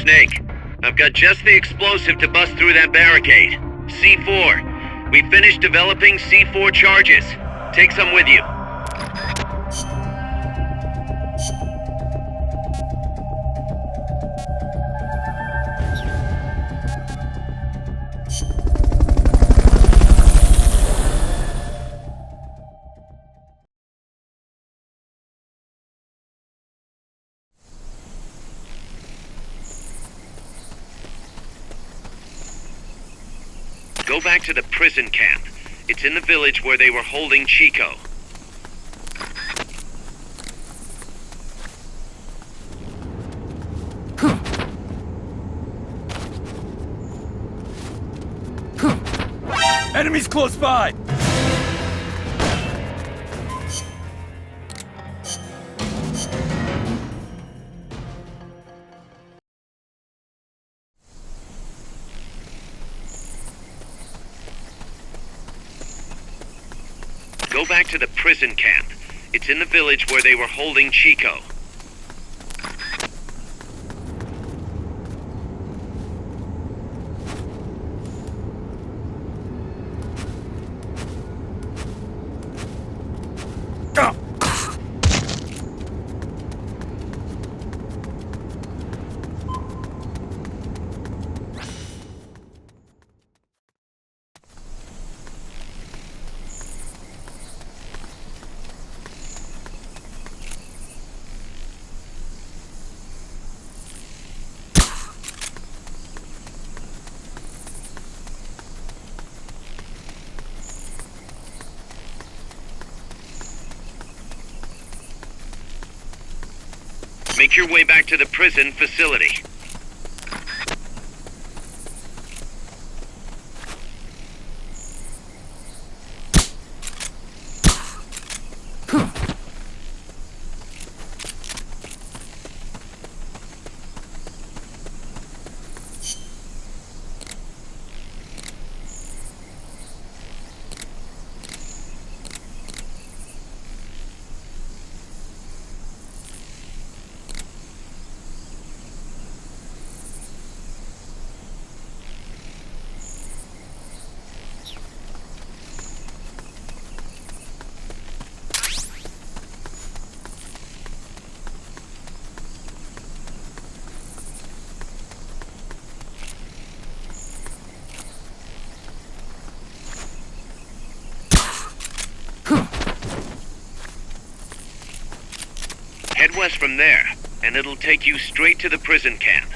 Snake, I've got just the explosive to bust through that barricade. C4. We finished developing C4 charges. Take some with you. Go back to the prison camp. It's in the village where they were holding Chico. Enemies close by! Go back to the prison camp. It's in the village where they were holding Chico. Make your way back to the prison facility. Head west from there, and it'll take you straight to the prison camp.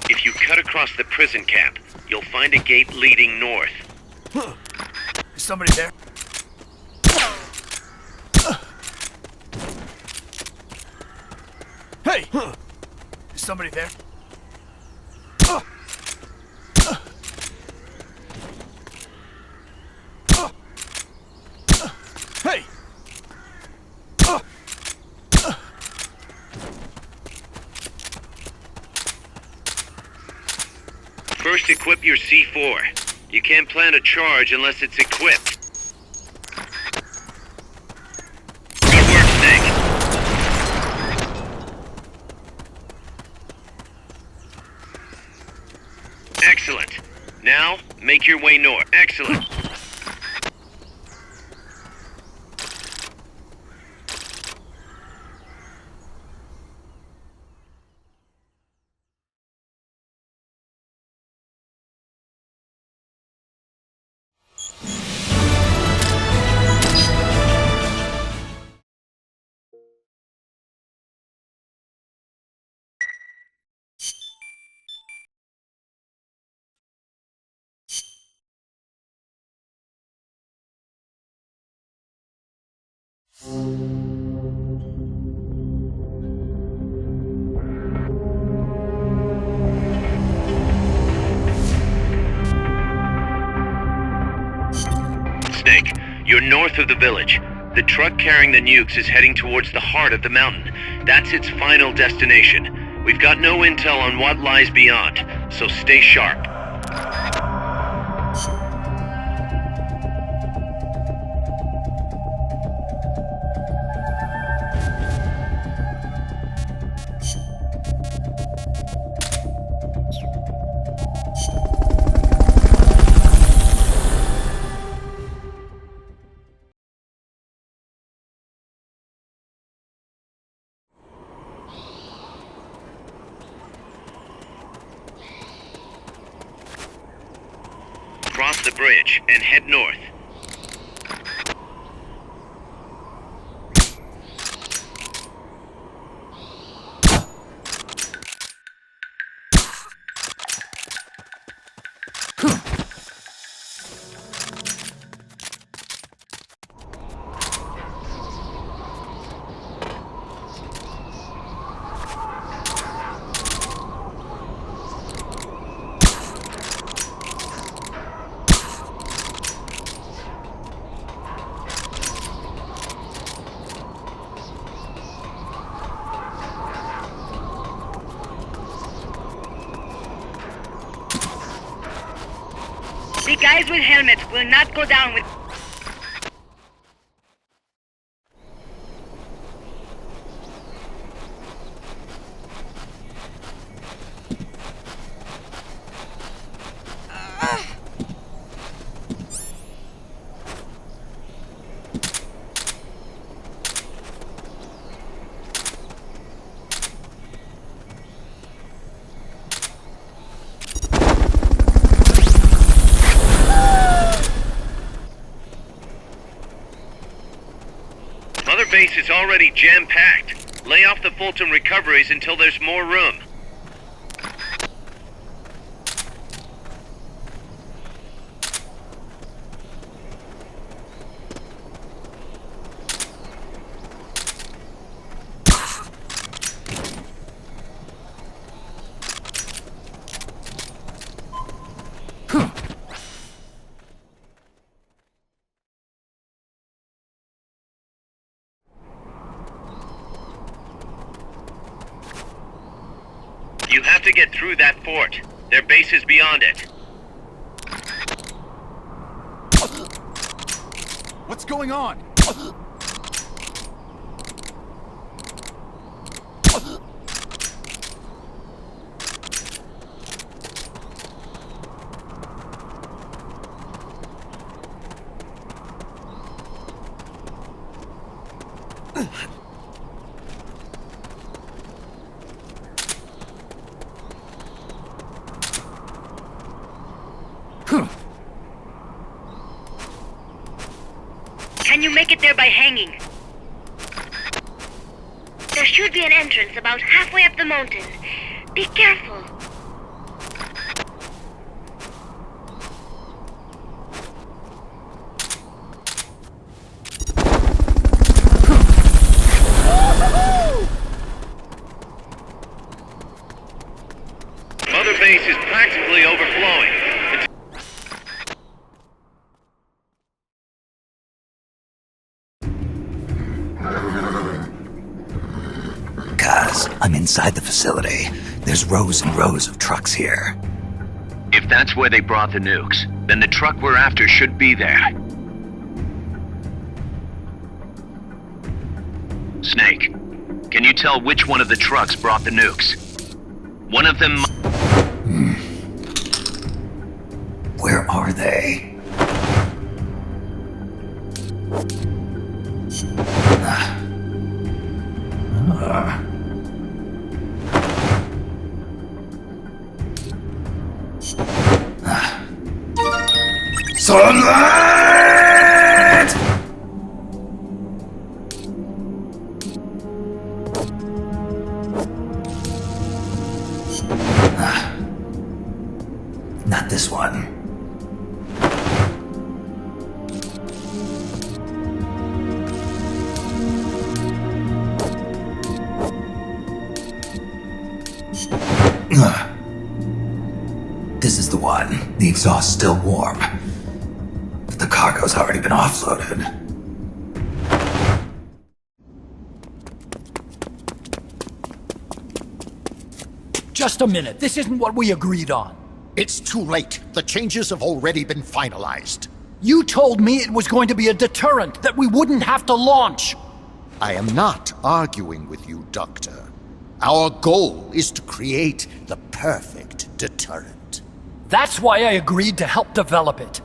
If you cut across the prison camp, you'll find a gate leading north. Is somebody there? Hey! Is somebody there? Hey! First, equip your C4. You can't plant a charge unless it's equipped. Good work, Snake. Excellent. Now, make your way north. Excellent. Snake, you're north of the village. The truck carrying the nukes is heading towards the heart of the mountain. That's its final destination. We've got no intel on what lies beyond, so stay sharp. Cross the bridge and head north. The guys with helmets will not go down with... Mother base is already jam-packed. Lay off the Fulton recoveries until there's more room. You have to get through that fort. Their base is beyond it. What's going on? Can you make it there by hanging? There should be an entrance about halfway up the mountain. Be careful. Mother base is practically overflowing. Guys, I'm inside the facility. There's rows and rows of trucks here. If that's where they brought the nukes, then the truck we're after should be there. Snake, can you tell which one of the trucks brought the nukes? One of them... Where are they? Sunlight! Not this one. This is the one. The exhaust's still warm. But the cargo's already been offloaded. Just a minute. This isn't what we agreed on. It's too late. The changes have already been finalized. You told me it was going to be a deterrent, that we wouldn't have to launch. I am not arguing with you, Doctor. Our goal is to create the perfect deterrent. That's why I agreed to help develop it.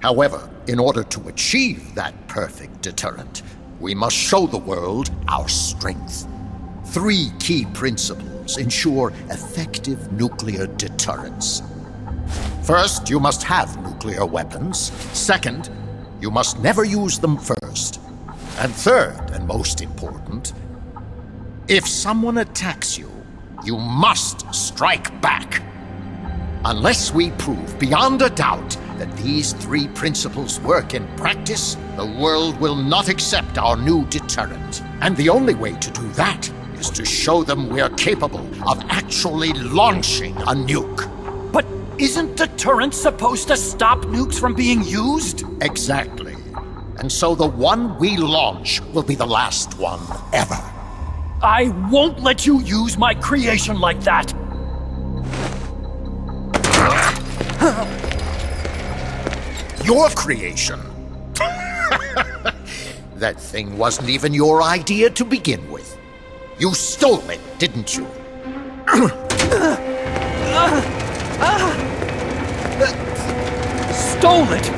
However, in order to achieve that perfect deterrent, we must show the world our strength. 3 key principles ensure effective nuclear deterrence. First, you must have nuclear weapons. Second, you must never use them first. And third, and most important, if someone attacks you, you must strike back. Unless we prove beyond a doubt that these 3 principles work in practice, the world will not accept our new deterrent. And the only way to do that is to show them we're capable of actually launching a nuke. But isn't deterrence supposed to stop nukes from being used? Exactly. And so the one we launch will be the last one ever. I won't let you use my creation like that. Your creation? That thing wasn't even your idea to begin with. You stole it, didn't you? Stole it?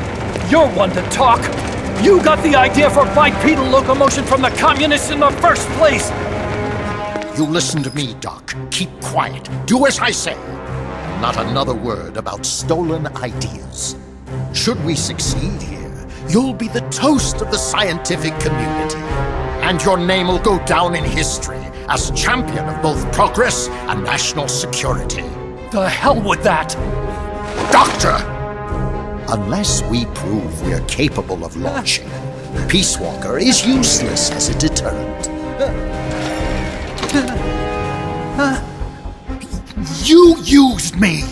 You're one to talk. You got the idea for bipedal locomotion from the communists in the first place. You listen to me, Doc. Keep quiet. Do as I say. And not another word about stolen ideas. Should we succeed here, you'll be the toast of the scientific community. And your name will go down in history as champion of both progress and national security. The hell with that! Doctor! Unless we prove we're capable of launching, Peace Walker is useless as a deterrent. You used me!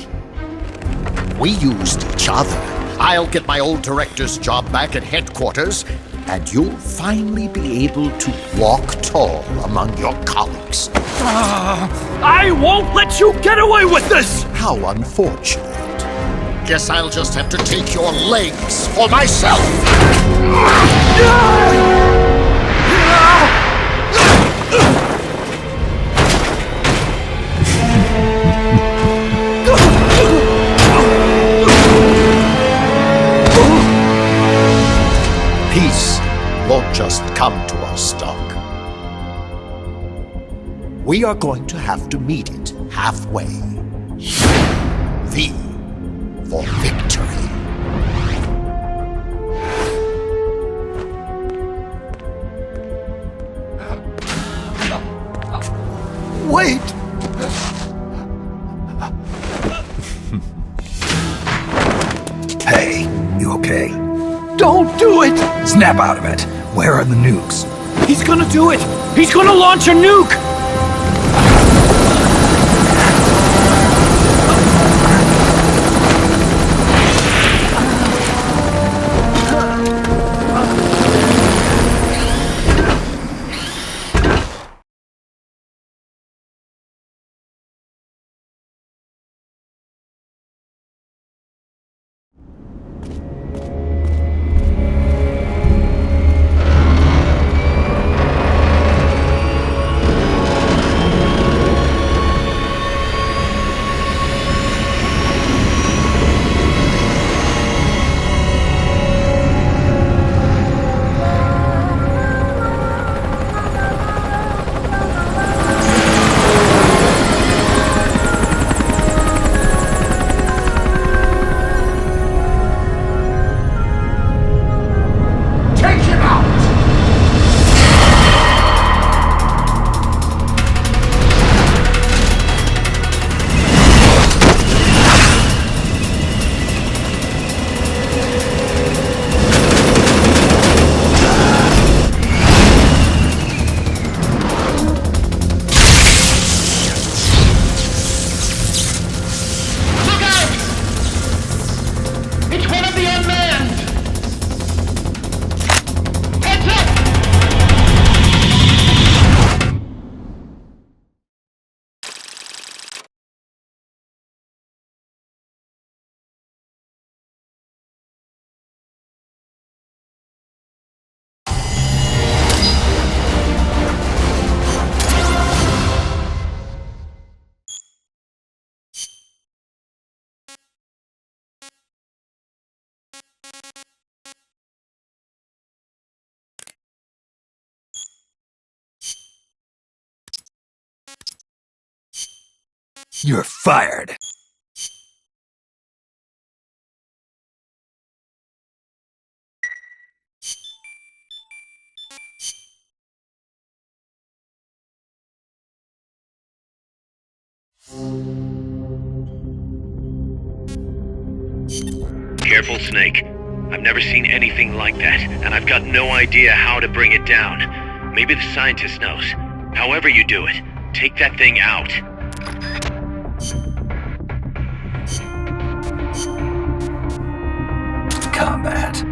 We used each other. I'll get my old director's job back at headquarters, and you'll finally be able to walk tall among your colleagues. I won't let you get away with this! How unfortunate. Guess I'll just have to take your legs for myself. Peace won't just come to us, Doc. We are going to have to meet it halfway. V for victory. Wait! Hey, you okay? Don't do it! Snap out of it. Where are the nukes? He's gonna do it! He's gonna launch a nuke! You're fired. Careful, Snake. I've never seen anything like that, and I've got no idea how to bring it down. Maybe the scientist knows. However you do it, take that thing out. Combat.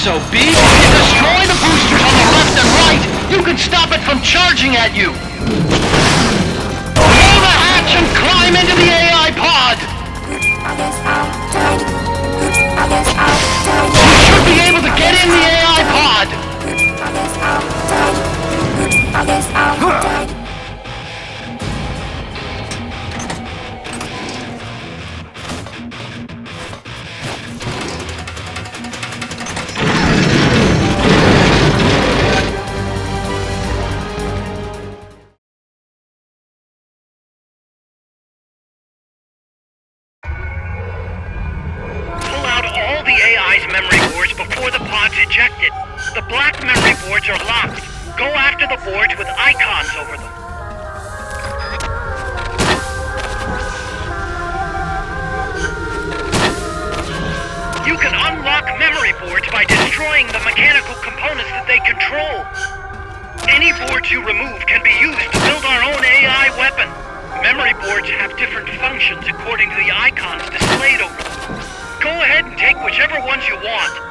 So, B, if you destroy the boosters on the left and right, you can stop it from charging at you! Blow the hatch and climb into the AI pod! You should be able to get in the AI pod! Ejected. The black memory boards are locked. Go after the boards with icons over them. You can unlock memory boards by destroying the mechanical components that they control. Any boards you remove can be used to build our own AI weapon. Memory boards have different functions according to the icons displayed over them. Go ahead and take whichever ones you want.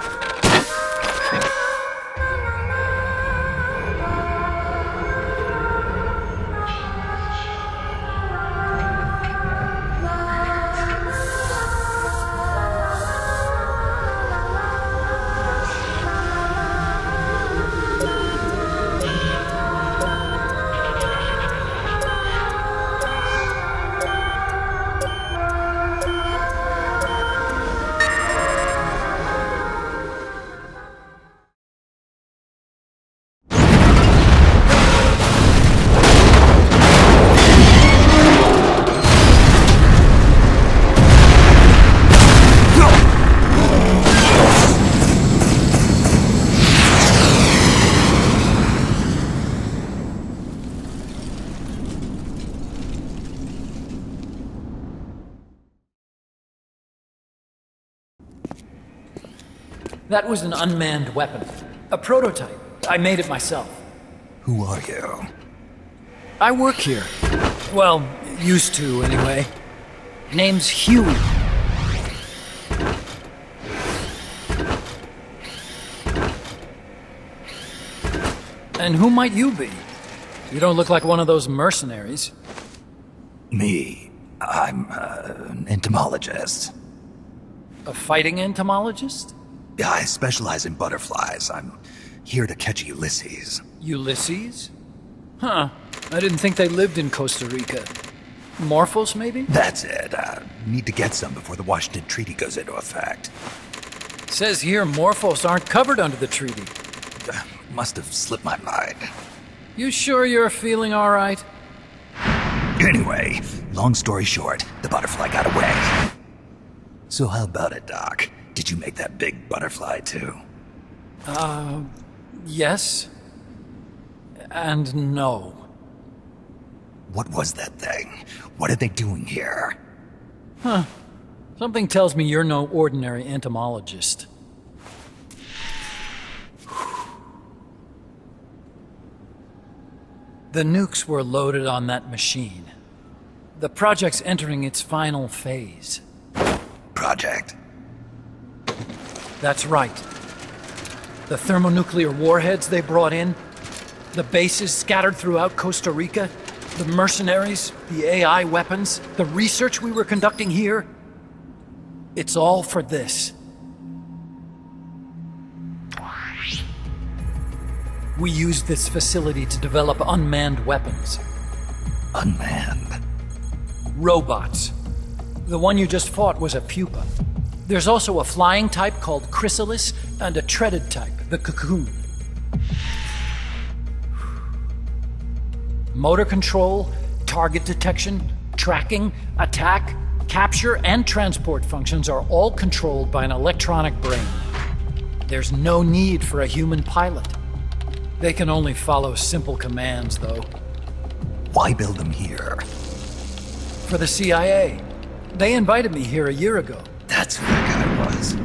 That was an unmanned weapon. A prototype. I made it myself. Who are you? I work here. Well, used to, anyway. Name's Huey. And who might you be? You don't look like one of those mercenaries. Me. I'm an entomologist. A fighting entomologist? Yeah, I specialize in butterflies. I'm here to catch Ulysses. Ulysses? Huh. I didn't think they lived in Costa Rica. Morphos, maybe? That's it. Need to get some before the Washington Treaty goes into effect. Says here Morphos aren't covered under the treaty. Must have slipped my mind. You sure you're feeling all right? Anyway, long story short, the butterfly got away. So how about it, Doc? Did you make that big butterfly too? Yes. And no. What was that thing? What are they doing here? Something tells me you're no ordinary entomologist. The nukes were loaded on that machine. The project's entering its final phase. Project? That's right. The thermonuclear warheads they brought in, the bases scattered throughout Costa Rica, the mercenaries, the AI weapons, the research we were conducting here. It's all for this. We used this facility to develop unmanned weapons. Unmanned? Robots. The one you just fought was a pupa. There's also a flying type called Chrysalis and a treaded type, the Cocoon. Motor control, target detection, tracking, attack, capture, and transport functions are all controlled by an electronic brain. There's no need for a human pilot. They can only follow simple commands, though. Why build them here? For the CIA. They invited me here a year ago. That's who that guy was.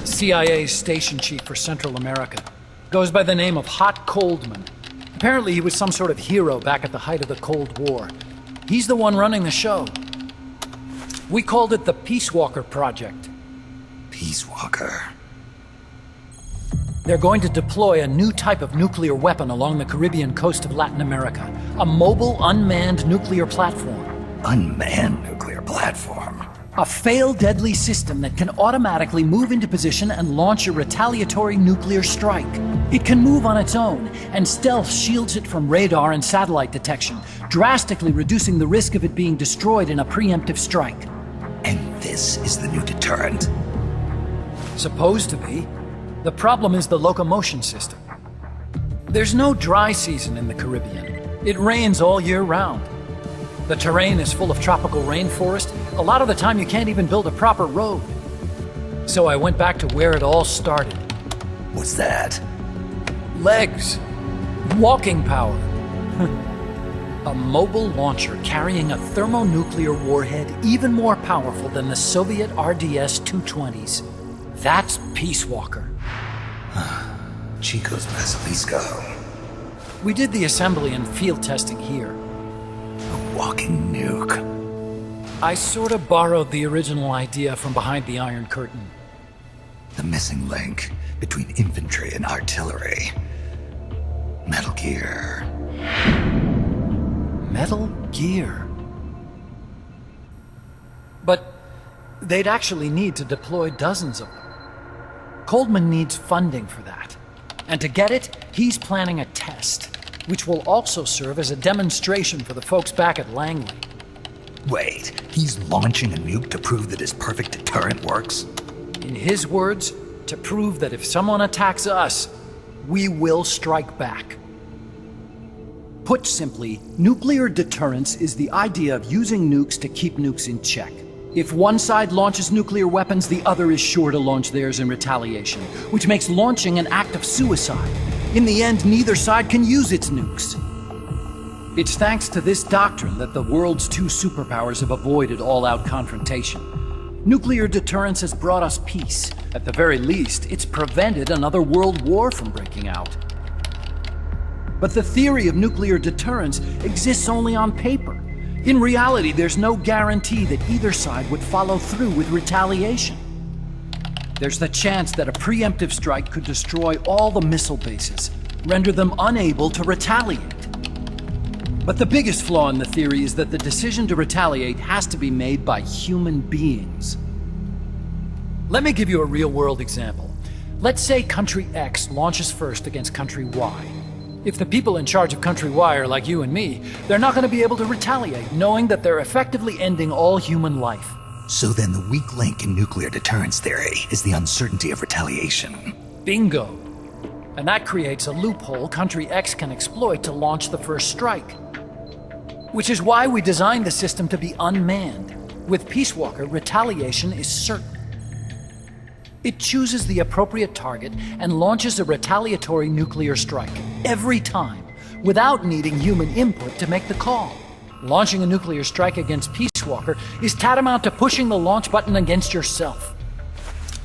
CIA's station chief for Central America. Goes by the name of Hot Coldman. Apparently he was some sort of hero back at the height of the Cold War. He's the one running the show. We called it the Peace Walker Project. Peace Walker. They're going to deploy a new type of nuclear weapon along the Caribbean coast of Latin America. A mobile, unmanned nuclear platform. Unmanned nuclear platform. A fail-deadly system that can automatically move into position and launch a retaliatory nuclear strike. It can move on its own, and stealth shields it from radar and satellite detection, drastically reducing the risk of it being destroyed in a preemptive strike. And this is the new deterrent? Supposed to be. The problem is the locomotion system. There's no dry season in the Caribbean. It rains all year round. The terrain is full of tropical rainforest. A lot of the time you can't even build a proper road. So I went back to where it all started. What's that? Legs. Walking power. A mobile launcher carrying a thermonuclear warhead even more powerful than the Soviet RDS-220s. That's Peace Walker. Chico's Basilisco. We did the assembly and field testing here. A walking nuke. I sort of borrowed the original idea from behind the Iron Curtain. The missing link between infantry and artillery. Metal Gear. Metal Gear. But they'd actually need to deploy dozens of them. Coldman needs funding for that. And to get it, he's planning a test, which will also serve as a demonstration for the folks back at Langley. Wait, he's launching a nuke to prove that his perfect deterrent works? In his words, to prove that if someone attacks us, we will strike back. Put simply, nuclear deterrence is the idea of using nukes to keep nukes in check. If one side launches nuclear weapons, the other is sure to launch theirs in retaliation, which makes launching an act of suicide. In the end, neither side can use its nukes. It's thanks to this doctrine that the world's two superpowers have avoided all-out confrontation. Nuclear deterrence has brought us peace. At the very least, it's prevented another world war from breaking out. But the theory of nuclear deterrence exists only on paper. In reality, there's no guarantee that either side would follow through with retaliation. There's the chance that a preemptive strike could destroy all the missile bases, render them unable to retaliate. But the biggest flaw in the theory is that the decision to retaliate has to be made by human beings. Let me give you a real-world example. Let's say Country X launches first against Country Y. If the people in charge of Country Y are like you and me, they're not going to be able to retaliate, knowing that they're effectively ending all human life. So then the weak link in nuclear deterrence theory is the uncertainty of retaliation. Bingo. And that creates a loophole Country X can exploit to launch the first strike. Which is why we designed the system to be unmanned. With Peace Walker, retaliation is certain. It chooses the appropriate target and launches a retaliatory nuclear strike every time, without needing human input to make the call. Launching a nuclear strike against Peace Walker is tantamount to pushing the launch button against yourself.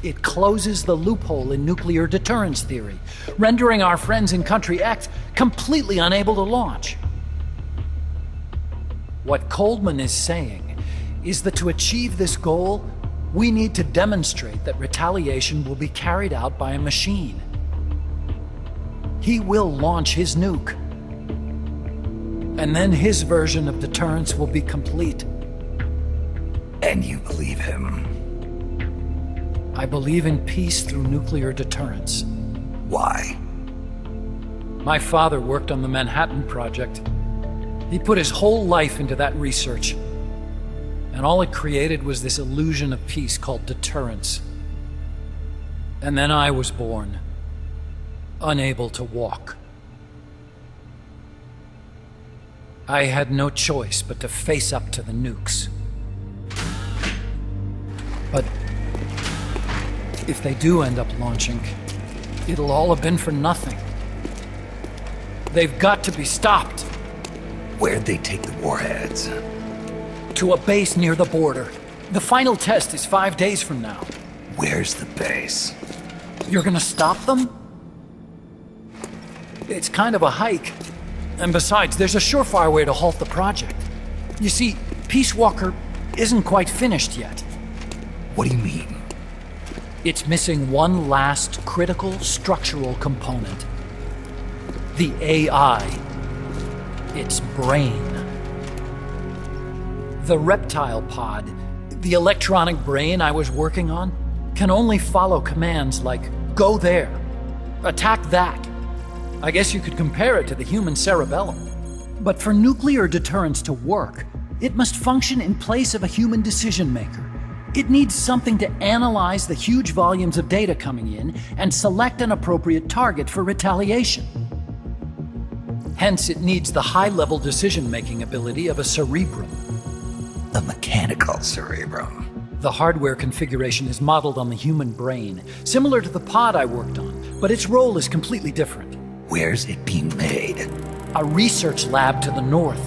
It closes the loophole in nuclear deterrence theory, rendering our friends in Country X completely unable to launch. What Coldman is saying is that to achieve this goal, we need to demonstrate that retaliation will be carried out by a machine. He will launch his nuke. And then his version of deterrence will be complete. And you believe him? I believe in peace through nuclear deterrence. Why? My father worked on the Manhattan Project. He put his whole life into that research. And all it created was this illusion of peace called deterrence. And then I was born, unable to walk. I had no choice but to face up to the nukes. But if they do end up launching, it'll all have been for nothing. They've got to be stopped. Where'd they take the warheads? To a base near the border. The final test is 5 days from now. Where's the base? You're gonna stop them? It's kind of a hike. And besides, there's a surefire way to halt the project. You see, Peace Walker isn't quite finished yet. What do you mean? It's missing one last critical structural component. The AI. Its brain. The reptile pod, the electronic brain I was working on, can only follow commands like, go there, attack that. I guess you could compare it to the human cerebellum. But for nuclear deterrence to work, it must function in place of a human decision maker. It needs something to analyze the huge volumes of data coming in and select an appropriate target for retaliation. Hence, it needs the high-level decision-making ability of a cerebrum. A mechanical cerebrum. The hardware configuration is modeled on the human brain, similar to the pod I worked on, but its role is completely different. Where's it being made? A research lab to the north.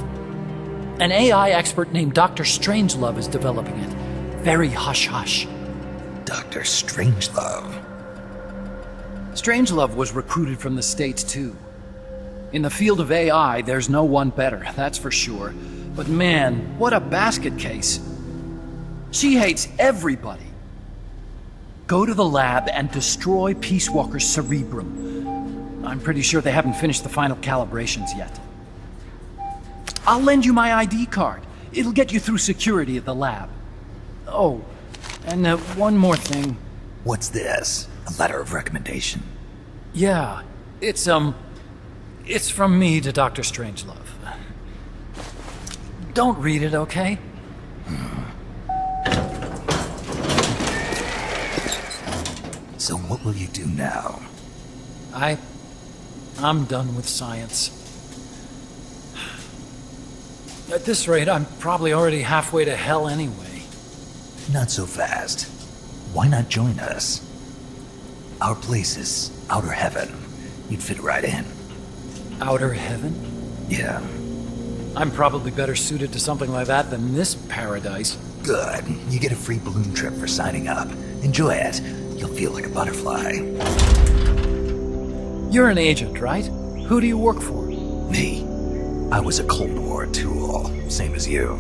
An AI expert named Dr. Strangelove is developing it. Very hush-hush. Dr. Strangelove. Strangelove was recruited from the States, too. In the field of AI, there's no one better, that's for sure. But man, what a basket case. She hates everybody. Go to the lab and destroy Peace Walker's cerebrum. I'm pretty sure they haven't finished the final calibrations yet. I'll lend you my ID card. It'll get you through security at the lab. Oh, and one more thing. What's this? A letter of recommendation? Yeah, it's from me to Dr. Strangelove. Don't read it, okay? So what will you do now? I'm done with science. At this rate, I'm probably already halfway to hell anyway. Not so fast. Why not join us? Our place is outer heaven. You'd fit right in. Outer heaven? Yeah. I'm probably better suited to something like that than this paradise. Good. You get a free balloon trip for signing up. Enjoy it. You'll feel like a butterfly. You're an agent, right? Who do you work for? Me? I was a Cold War tool, same as you.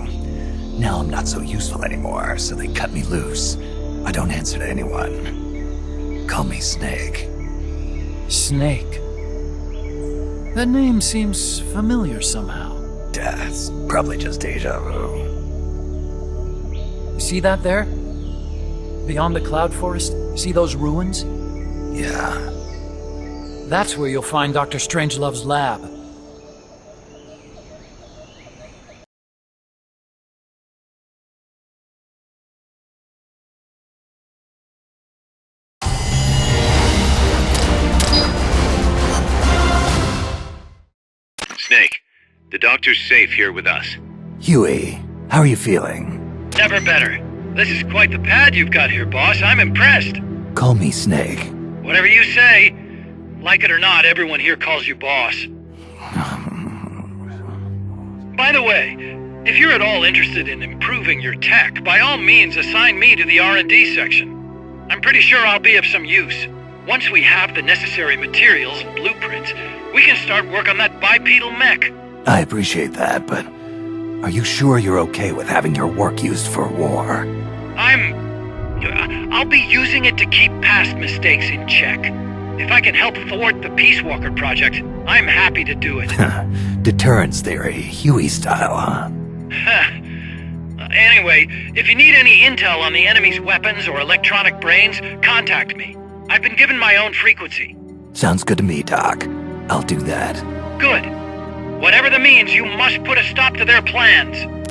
Now I'm not so useful anymore, so they cut me loose. I don't answer to anyone. Call me Snake. Snake. That name seems familiar somehow. Death. Probably just deja vu. See that there? Beyond the cloud forest? See those ruins? Yeah. That's where you'll find Dr. Strangelove's lab. The doctor's safe here with us. Huey, how are you feeling? Never better. This is quite the pad you've got here, boss. I'm impressed. Call me Snake. Whatever you say. Like it or not, everyone here calls you boss. By the way, if you're at all interested in improving your tech, by all means assign me to the R&D section. I'm pretty sure I'll be of some use. Once we have the necessary materials and blueprints, we can start work on that bipedal mech. I appreciate that, but are you sure you're okay with having your work used for war? I'll be using it to keep past mistakes in check. If I can help thwart the Peace Walker project, I'm happy to do it. Deterrence theory, Huey style, huh? Anyway, if you need any intel on the enemy's weapons or electronic brains, contact me. I've been given my own frequency. Sounds good to me, Doc. I'll do that. Good. Whatever the means, you must put a stop to their plans.